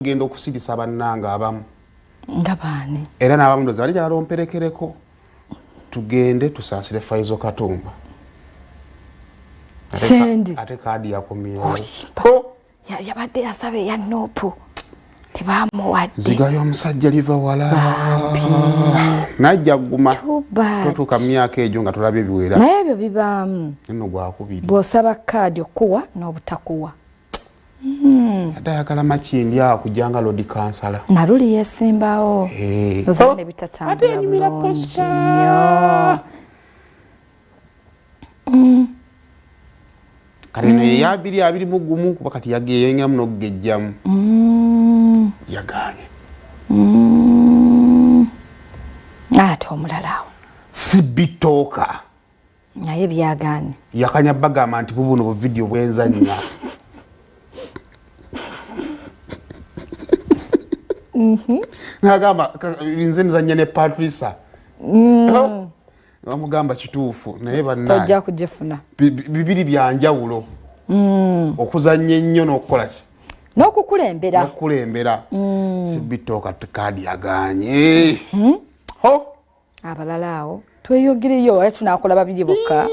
genda okusirisa bannanga abamu ngabani era n'abamu ndoza bali jalomperekereko tugende tusaasire Faizo Katumba sendi ate kadi yakomyewo yabadde yasabe ya nopu tebamuwadde zigayo omusajja liva wala najja guma totuuka mu myaka egyo nga tulabye ebiwera naye ebyo bibaamu nno gwakubiri bw'osaba kadi okuwa n'obutakuwa adayagala makindi awo kujanga lodi kansala naluli yesimbawo ozane bitatambula bulungi kati no yabiri abiri mugumu kuba kati yageyenga muno kugejjamu yaganye ate omulalawo sibitoka naye byaganye yakanya bagamba nti bubuno bu video bwenzanya nagamba nze nzanya ne Patricia bamugamba kituufu naye bannaye tojja kujefuna bibiri byanjawulo okuzanya ennyo n'okukola ki n'okukulembera sibitoka kadi yaganye ho abalala awo tweyogereyo wale tunakola babiri bokka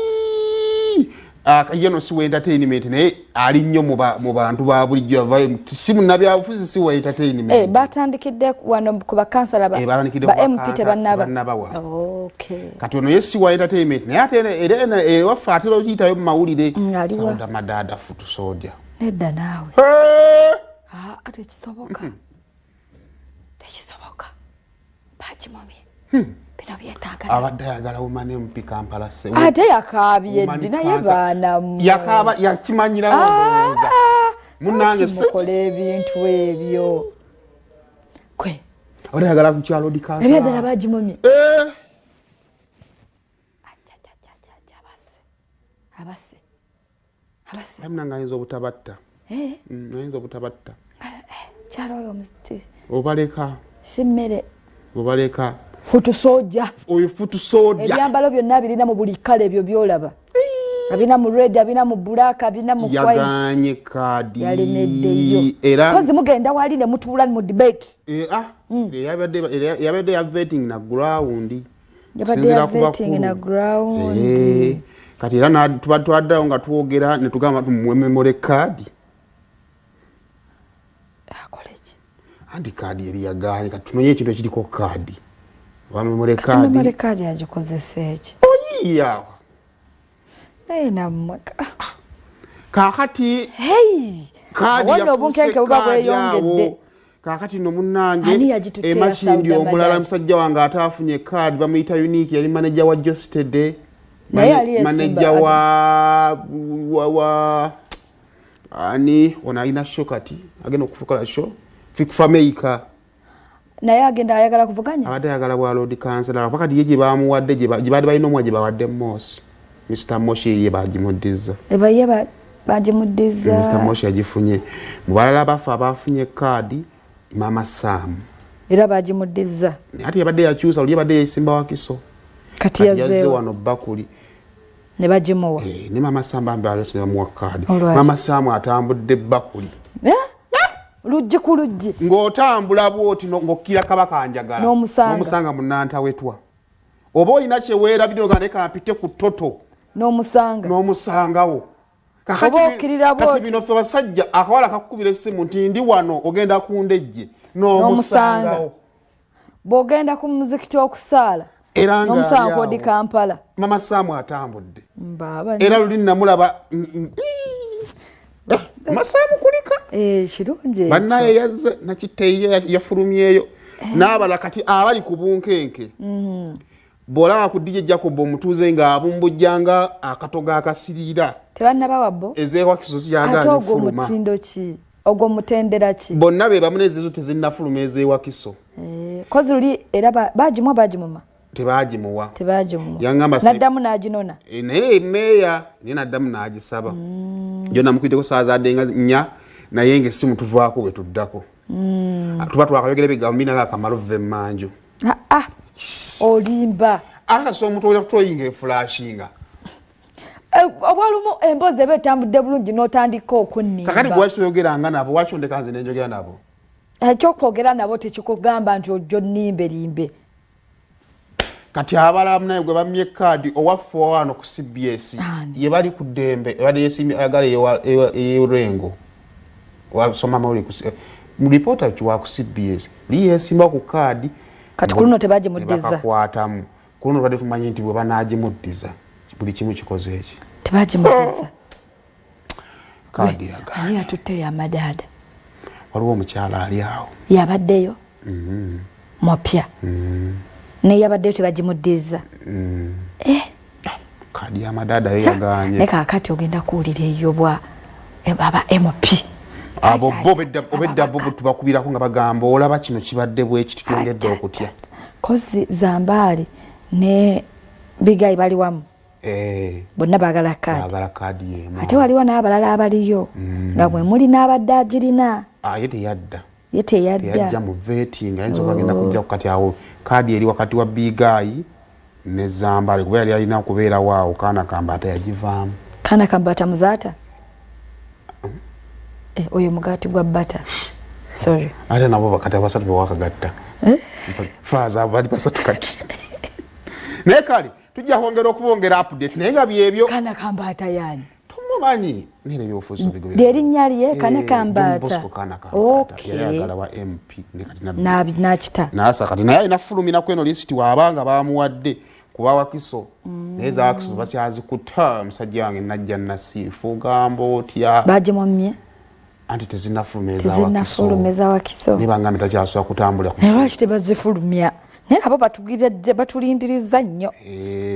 yeno si entertainment naye ali nnyo mu bantu ba bulijjo avayo si munnabyabufuzi si wa entertainment batandikidde wano ku bakansala ba MP tebannabawa kati ono ye si wa entertainment naye ate waffe atera okiyitayo mu mawulire sauda madada futu soja nedda naawe ate kisoboka tekisoboka bakimomye bino byetaaga abadde ayagala umane mpi Kampala se ate yakabye ddi naye baana yakaba yakimanyirawo ndowooza munnange mukola ebintu ebyo kwe abadde ayagala ku kyalo di kansala ebyaddala bagimomye abase munange ayinza obutabatta ayinza obutabatta kyalo oyo omuti obaleka simmere obaleka futu soja oyo futu soja ebyambalo byonna birina mu buli kale ebyo byolaba abina mu red abina mu black abina mu white yaganye kadi yalemeddeyo era kozi mugenda wali ne mutuula mu debate yabadde ya vetting na ground yabadde ya vetting na ground kati era twaddawo nga twogera ne tugamba tumuwe memory card akoleji andi kadi eri yaganye kati tunonye ekintu ekiriko kadi memory card yagikozesa eki oyiya naye nammwe kakati kadi obunkenke buba bweyongedde kakati no munnange emakindi omulala musajja wange ataafunye kadi bamuyita Unique yali manager wa Jostede manager wa ani ona ina show kati agenda okufukola show fikfa maker naye agenda ayagala kuvuganya abadde ayagala bwa Lord Kansala pakati ye gye bamuwadde gye baadde balina omwa gye bawadde Mosi Mr. Moshi ye bagimuddiza bagimuddiza Mr. Moshi agifunye mu balala bafa abafunye kadi Mama Sam era bagimuddiza ate yabadde yakyusa oli yabadde yesimba wakiso kati yazze wano bakuli ne bagimuwa ne Mama Sam bambe alose bamuwa kadi Mama Sam atambudde bakuli lujji ku lujji ng'otambula bwoti ng'okkira kabaka njagala n'omusanga munnantawetwa oba olina kyeweerabidde ogane kampite ku toto n'omusangawo kati bino ffe basajja akawala kakukubira essimu nti ndi wano ogenda kundejje n'omusangawo bw'ogenda ku muzikiti okusaala n'omusanga kodi Kampala Mama Samu atambudde era luli namulaba Masamu kulika kirungi bannaye yazze nakiteye yafulumyeyo n'abala kati abali ku bunkenke bola ku DJ Jacob omutuuze nga abumbujjanga akatoga akasirira tebannaba bo ezeewa kisosi yagana fuluma mutindo ki ogwo mutendera ki bonna be bamunezezo tezinnafuluma ezeewa kiso kozi luli era bagimuma tebagimuwa yangamba naddamu n'aginona naye meya naye naddamu n'agisaba jo namukwiteko saazaadde nga 4 naye ng'essimu tuvaako bwe tuddako tuba twakayogera ebigambo bina akamalo vve emmanju olimba akasi omuntu oya kutoyinga eflashinga obwalumu emboozi eba etambudde bulungi n'otandika okunnimba kakati gwaki toyogeranga nabo waki ondeka nze nenjogera nabo ekyokwogera nabo tekikugamba nti ojjo nnimbe limbe kati abalamu naye gwe bamye kaadi owaffe wano ku CBS ye bali ku ddembe bali yesimagala ey'Orengo wasoma mawuli mu reporter wa ku CBS li yesimba ku kaadi kati kuno tebagimuddiza bakakwatamu kuno badde tumanyi nti bwe banagimuddiza buli kimu kikoze eki tebagimuddiza kaadi yaga ali atutte ya madada waliwo omukyala ali awo yabaddeyo mopya ne yabaddeyo tebagimuddiza kaadi ya madada yo yaganye ne kaakati ogenda kuwulira eyo bwa aba MP abo obedda bo tubakubirako nga bagamba olaba kino kibadde bweki tutongedde okutya kozi Zambaali ne Bigayi bali wamu bonna baagala kaadi yemu ate waliwo n'abalala abaliyo nga mwe muli n'abadde agirina ye teyadda mu vetting ayinza okugenda kujja kati awo kaadi eri wakati wa Bigayi ne Zambaali kuba yali alina okubeera waawo kaana Kambata yagivaamu kaana Kambata muzaata oyo mugaati gwa bata sorry ate nabo bakati abasatu bewakagatta faaza bali basatu kati naye kale tujja kwongera okubongera update naye nga byebyo kaana Kambata yani tumumanyi nene byofuzo bigo lyerinnya lye kaana Kambata yayagala wa MP nakita nasa kati naye alina fulumina kweno lisiti waabanga bamuwadde kuba Wakiso naye za Wakiso bakyazikuta musajja wange najja nasiifu gamba otya bagimomye anti tezinafulumeza Wakiso nibangambe takyasobola kutambula lwaki tebazifulumya naye abo batulindiriza nnyo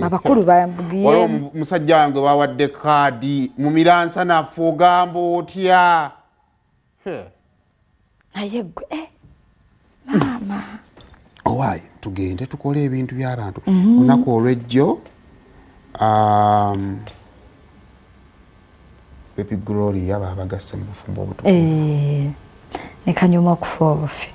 abakulu bambwiye musajja wange bawadde kaadi mu miransa nafu ogamba otya naye gwe maama owaayi tugende tukole ebintu by'abantu olunaku olwejjo Baby Glory yaba abagasse mu bufumbo obutukuvu ne kanyuma okufa obufi